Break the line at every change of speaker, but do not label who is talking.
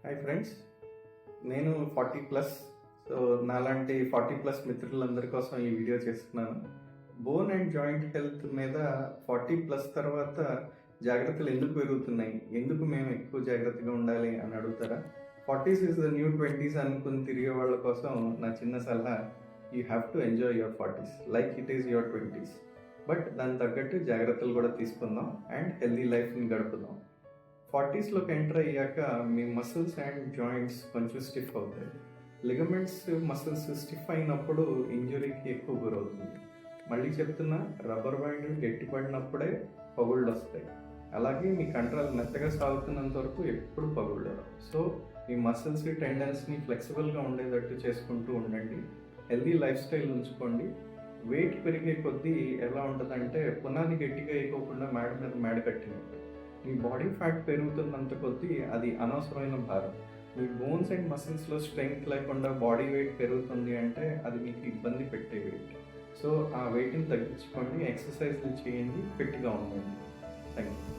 Hi friends, నేను 40+. So నాలాంటి 40+ మిత్రులందరి కోసం ఈ వీడియో చేస్తున్నాను. బోన్ అండ్ జాయింట్ హెల్త్ మీద 40+ తర్వాత జాగ్రత్తలు ఎందుకు పెరుగుతున్నాయి, ఎందుకు మేము ఎక్కువ జాగ్రత్తగా ఉండాలి అని అడుగుతారా? 40s is the new 20s అనుకుని తిరిగే వాళ్ళ కోసం నా చిన్న సలహా, you have to enjoy your 40s like it is your 20s. But దానికి తగ్గట్టు జాగ్రత్తలు కూడా తీసుకుందాం అండ్ హెల్దీ లైఫ్ని గడుపుదాం. 40స్లోకి ఎంటర్ అయ్యాక మీ మసిల్స్ అండ్ జాయింట్స్ కొంచెం స్టిఫ్ అవుతాయి. లిగమెంట్స్ మసిల్స్ స్టిఫ్ అయినప్పుడు ఇంజురీకి ఎక్కువ గురవుతుంది. మళ్ళీ చెప్తున్నా, రబ్బర్ బ్యాండ్ గట్టిపడినప్పుడే పగుళ్ళు వస్తాయి. అలాగే మీ కంట్రోల్ మెత్తగా సాగుతున్నంత వరకు ఎప్పుడు పగుళ్ళు. సో మీ మసిల్స్ టెండన్స్ని ఫ్లెక్సిబుల్గా ఉండేటట్టు చేసుకుంటూ ఉండండి. హెల్దీ లైఫ్ స్టైల్ ఉంచుకోండి. వెయిట్ పెరిగే కొద్దీ ఎలా ఉంటుందంటే పునాది గట్టిగా వేయకోకుండా మేడ మీద మేడ కట్టినట్టు. మీ బాడీ ఫ్యాట్ పెరుగుతున్నంత కొద్దీ అది అనవసరమైన భారం. మీ బోన్స్ అండ్ మసిల్స్లో స్ట్రెంగ్త్ లేకుండా బాడీ వెయిట్ పెరుగుతుంది అంటే అది మీకు ఇబ్బంది పెట్టే వెయిట్. సో ఆ వెయిట్ని తగ్గించుకోండి, ఎక్సర్సైజ్లు చేయండి, ఫిట్గా ఉండండి. Thank you.